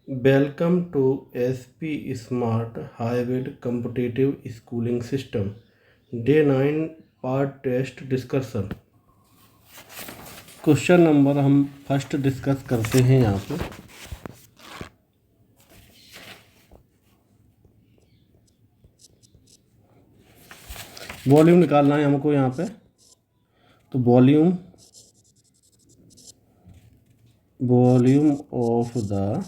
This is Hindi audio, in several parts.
Welcome to SP Smart Hybrid Competitive Schooling System Day 9 Part Test Discussion। Question number हम फर्स्ट डिस्कस करते हैं यहाँ पे। वॉल्यूम निकालना है हमको यहाँ पे, तो वॉल्यूम ऑफ द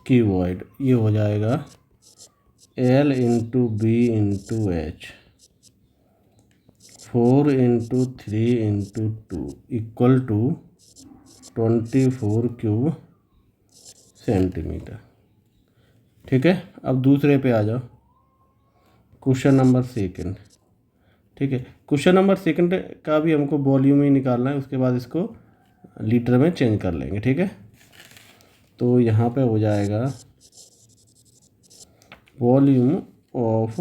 क्यूबॉइड, ये हो जाएगा L into B into H 4 into 3 into 2 equal to 24 cube centimetre. ठीक है, अब दूसरे पे आ जाओ, क्वेश्चन नंबर सेकंड। ठीक है, क्वेश्चन नंबर सेकंड का भी हमको वॉल्यूम ही निकालना है, उसके बाद इसको लीटर में चेंज कर लेंगे। ठीक है, तो यहाँ पे हो जाएगा वॉल्यूम ऑफ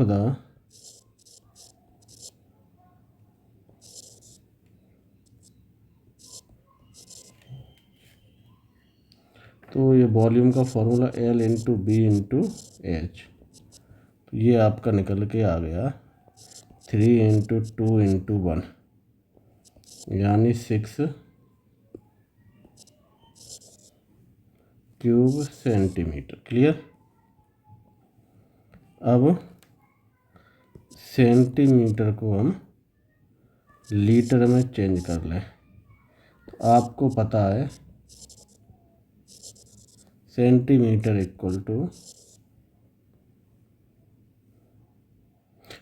द तो ये वॉल्यूम का formula L into B into H, तो ये आपका निकल के आ गया 3 इंटू 2 इंटू 1 यानी 6 क्यूब सेंटीमीटर। क्लियर। अब सेंटीमीटर को हम लीटर में चेंज कर लें, तो आपको पता है सेंटीमीटर इक्वल टू,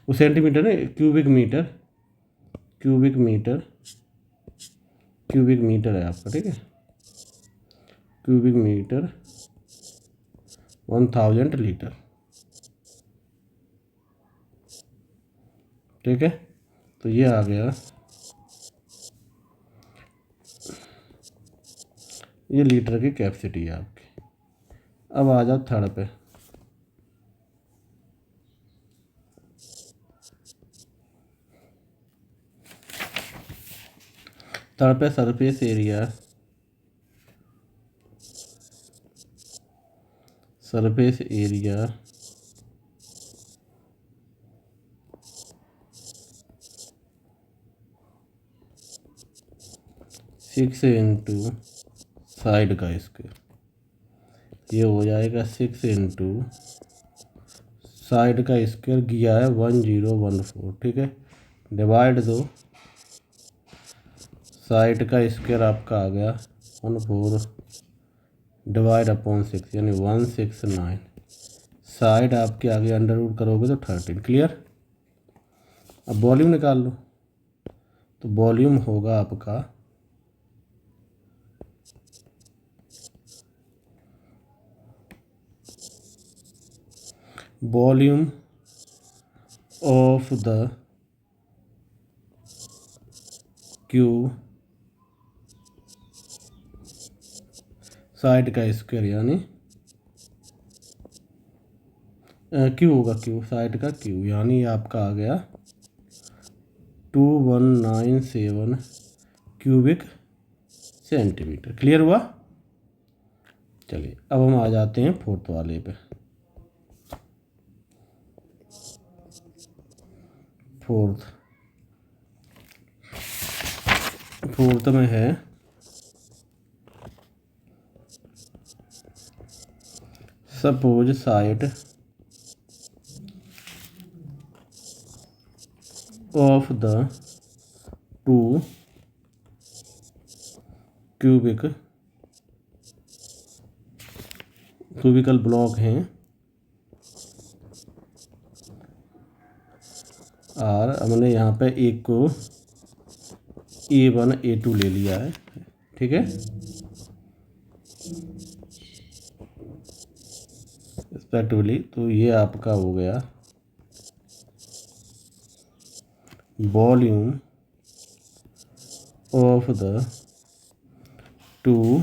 वो सेंटीमीटर है, क्यूबिक मीटर है आपका। ठीक है, क्यूबिक मीटर 1000 लीटर। ठीक है, तो ये आ गया, ये लीटर की कैपेसिटी है आपकी। अब आ जाओ थर्ड पे। थर्ड पे सरफेस एरिया 6 इंटू साइड का स्क्वायर, ये हो जाएगा 6 इंटू साइड का स्क्वायर किया है 1014। ठीक है, डिवाइड दो, साइड का स्क्वायर आपका आ गया 14 डिवाइड अपॉन 6 यानी 169। साइड आपके आगे अंडर रूट करोगे तो 13। क्लियर। अब वॉल्यूम निकाल लो, तो वॉल्यूम होगा आपका volume of the cube side का स्क्वायर यानी क्यू होगा, क्यू साइड का क्यू यानी आपका आ गया 2197 क्यूबिक सेंटीमीटर। क्लियर हुआ। चलिए अब हम आ जाते हैं फोर्थ वाले पे। फोर्थ में है suppose side of the to cubical block हैं और हमने यहाँ पे एक को A1 A2 ले लिया है। ठीक है, रिस्पेक्टिवली, तो ये आपका हो गया volume of the two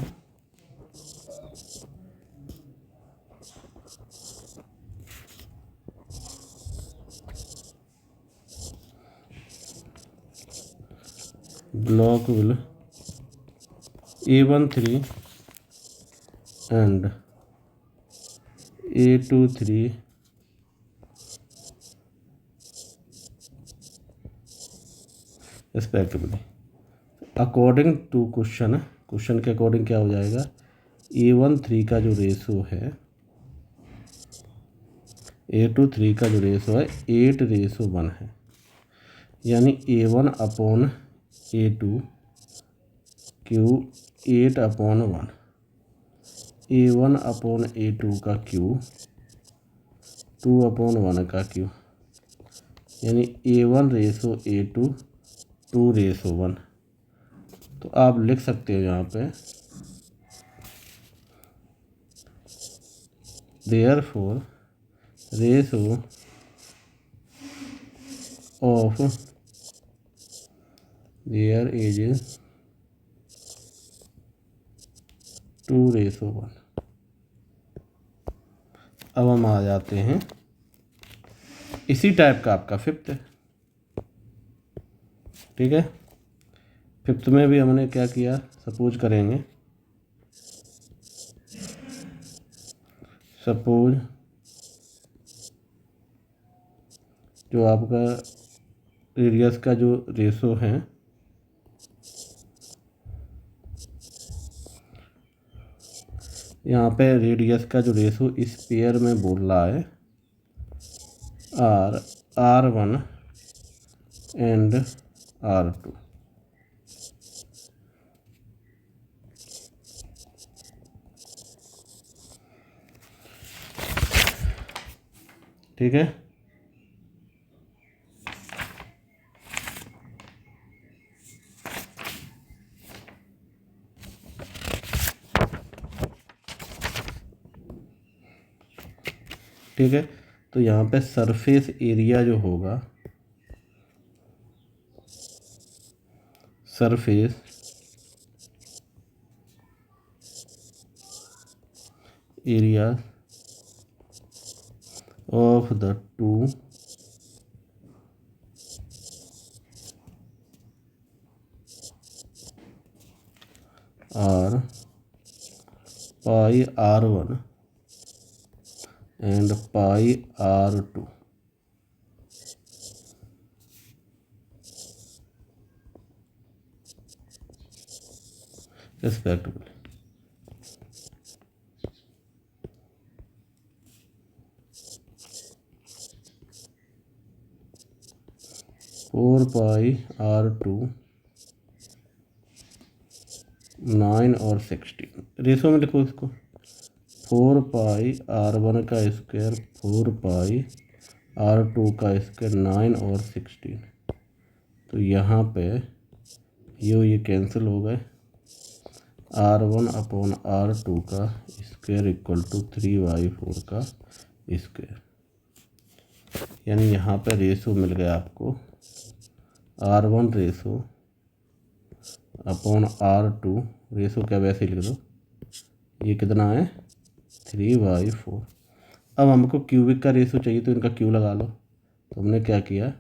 block will A13 and A23 respectively according to question के अकॉर्डिंग क्या हो जाएगा, A13 का जो रेशो है, A23 का जो रेशो है 8:1 है, यानी A1/A2 क्यू 8/1, A1/A2 का क्यू 2/1 का क्यू, यानी A1:A2 2:1। तो आप लिख सकते हो यहाँ पे therefore ratio of there is 2:1। अब हम आ जाते हैं इसी टाइप का आपका फिफ्थ, ठीक है। फिफ्थ में भी हमने क्या किया, सपोज करेंगे, सपोज जो आपका रेडियस का जो रेशो है यहाँ पे रेडियस का जो रेशो इस पेयर में बोल रहा है R1 एंड R2। ठीक है, ठीक है। तो यहाँ पे सरफेस एरिया जो होगा, surface area of the two R pi R1 and pi R2। Respectively. 4 pi R2 9 और 16। रेशो में लिखो इसको, 4 पाई R1 का स्क्वायर 4 पाई R2 का स्क्वायर 9 और 16। तो यहाँ पे ये कैंसिल हो गए, R1/R2 का स्क्वायर इक्वल टू 3/4 का स्क्वायर, यानी यहाँ पे रेशो मिल गया आपको R1 ratio upon R2 ratio, क्या वैसे ही लिख दो, ये कितना है 3/4। अब हमको क्यूबिक का रेशो चाहिए तो इनका क्यू लगा लो। तो हमने क्या किया,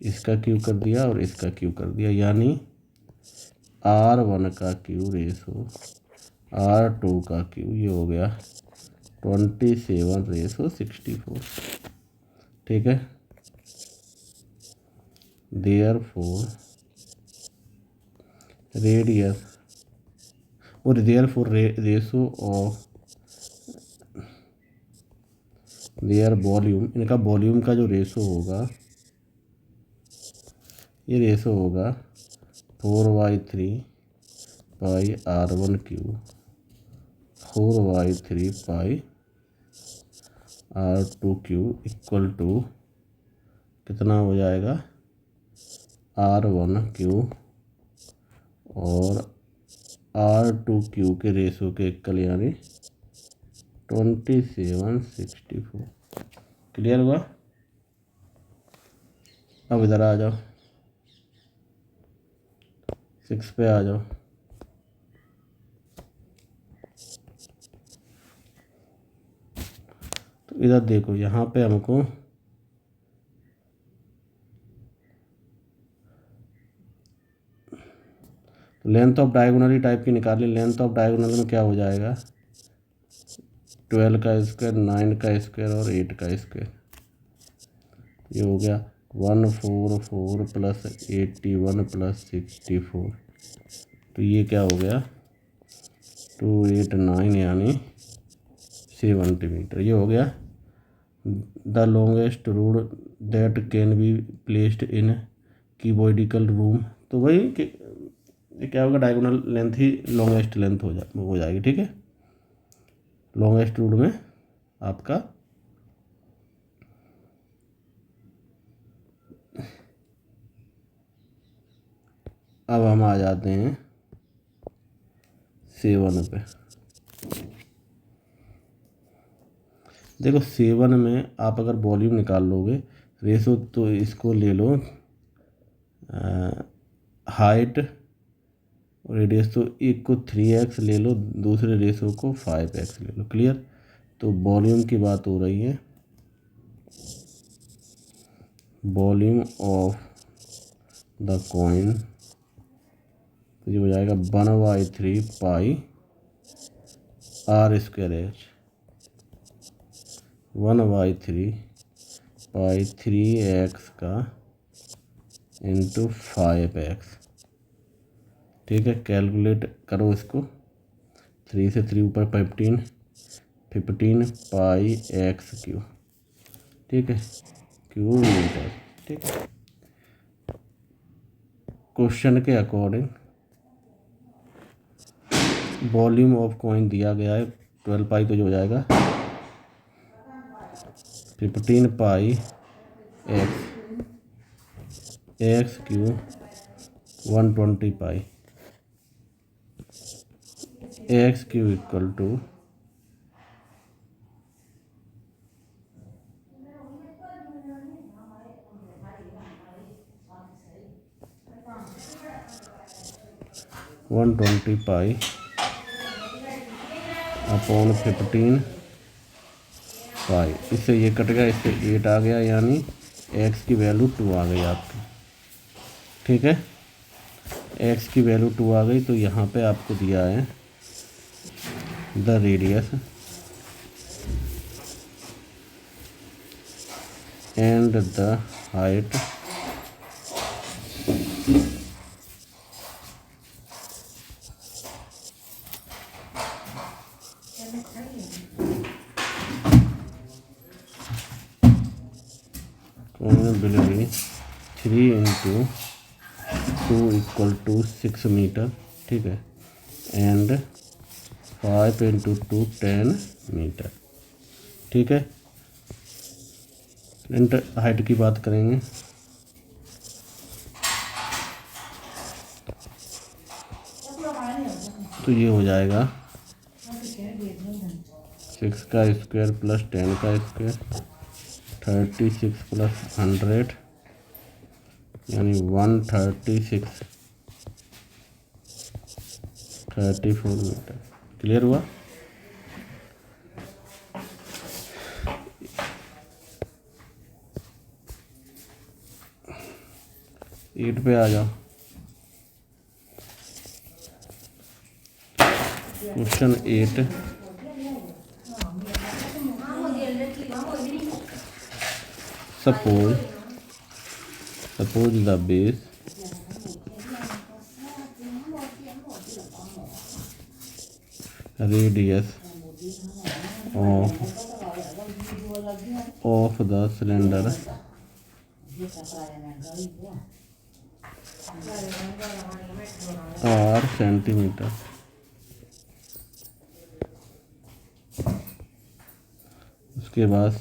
इसका क्यू कर दिया और इसका क्यू कर दिया, यानी R1 का क्यू रेशो R2 का क्यू, ये हो गया 27/64। ठीक है, देयरफॉर रेडियस और therefore ratio of their volume, इनका वॉल्यूम का जो रेशो होगा, ये रेशो होगा 4/3 pi R1 cube 4/3 pi R2 cube equal to कितना हो जाएगा, R1 क्यू और R2 क्यू के रेशो के इक्वल, यानी 27/64। क्लियर हुआ। अब इधर आ जाओ, 6 पे आ जाओ। तो इधर देखो, यहाँ पे हमको तो लेंथ ऑफ डायगोनली टाइप की निकाली। लेंथ ऑफ डायगोनल में क्या हो जाएगा, 12 का स्क्वायर, 9 का स्क्वायर और 8 का स्क्वायर। ये हो गया 144 प्लस 81 प्लस 64। तो ये क्या हो गया 289 यानी 70 मीटर। ये हो गया the longest rod that can be placed in cuboidical room. तो वही ये क्या होगा, डायगोनल लेंथ ही लॉन्गेस्ट लेंथ हो जाएगी। ठीक है, लॉन्गेस्ट रोड में आपका अब हम आ जाते हैं 7 पे। देखो 7 में आप अगर वॉल्यूम निकाल लोगे रेशो, तो इसको ले लो हाइट और रेडियस, तो एक को 3x ले लो, दूसरे रेशो को 5x ले लो। क्लियर। तो वॉल्यूम की बात हो रही है, वॉल्यूम ऑफ द कॉइन, तो ये हो जाएगा 1/3 पाई r² h, 1/3 पाई 3x का इंटू 5x। ठीक है, कैलकुलेट करो इसको, 3 से 3 ऊपर 15 पाई x³। ठीक है, क्यूब मीटर। ठीक है, क्वेश्चन के अकॉर्डिंग वॉल्यूम ऑफ कॉइन दिया गया है 12 पाई, तो जो हो जाएगा 15 pi x³ 120 pi x³ equal to 120 pi upon 15 pi. इससे ये कट गया, इससे 8 आ गया, यानी x की वैल्यू 2 आ गई आपकी। ठीक है, x की वैल्यू 2 आ गई। तो यहाँ पे आपको दिया है the radius and the height will be 3 × 2 = 6 metre. ठीक है, एंड 5 × 2 10 मीटर। ठीक है, फ्रंट हाइट की बात करेंगे, तो ये हो जाएगा 6 का स्क्वायर प्लस 10 का स्क्वायर, 36 प्लस 100 यानी 136 34 मीटर। क्लियर हुआ। एट पे आ जाओ। Question 8, suppose the base radius of the cylinder are centimeter। उसके बाद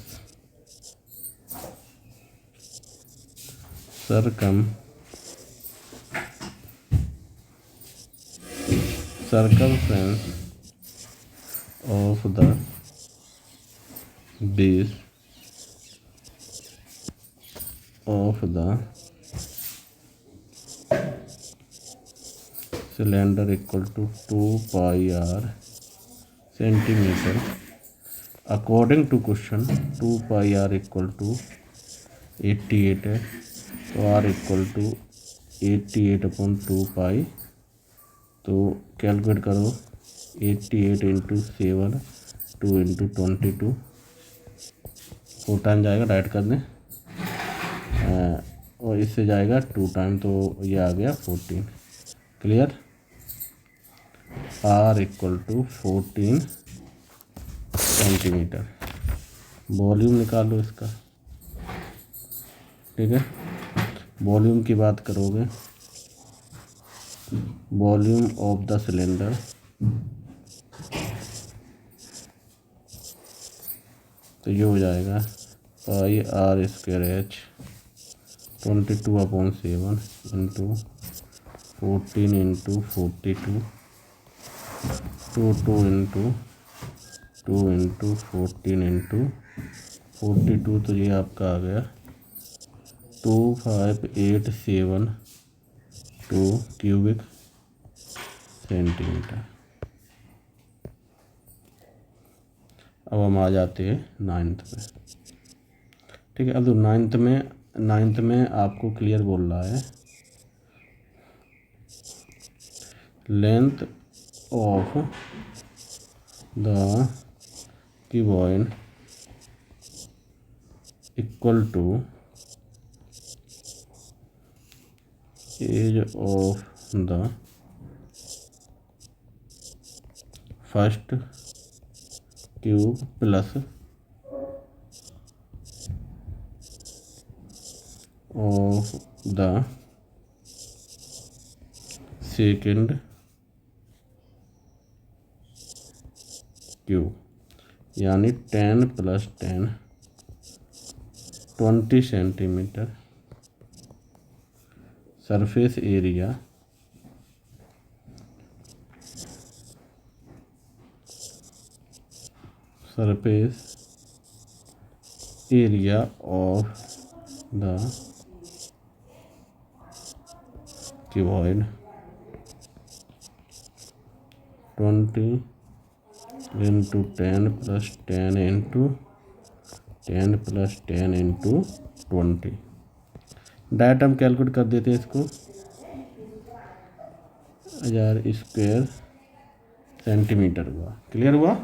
circumference of the base of the cylinder equal to 2 pi r centimeter। According to question 2 pi r equal to 88 है, तो r इक्वल टू 88/2 पाई तो कैलकुलेट करो 88 इंटू 7 2 इंटू 22 4 टाइम जाएगा, डाइट कर दें और इससे जाएगा 2 टाइम, तो ये आ गया 14। Clear. R equal to 14 centimetre. Volume निकालो इसका, ठीक है। वॉल्यूम की बात करोगे, वॉल्यूम ऑफ द सिलेंडर तो ये हो जाएगा पाई R square H 22/7 into 14 into 42 2 into 2 into 14 into 42, तो ये आपका आ गया 2587 क्यूबिक सेंटीमीटर। अब हम आ जाते हैं 9th पे, ठीक है। अब तो 9th में आपको क्लियर बोल रहा है length of the cuboid equal to edge of the first cube plus of the second cube, यानी 10 + 10 20 centimetre surface area of the cuboid 20 into 10 + 10 into 10 + 10 into 20। Direct हम कैलकुलेट कर देते हैं इसको, 1000 स्क्वायर सेंटीमीटर हुआ। क्लियर हुआ।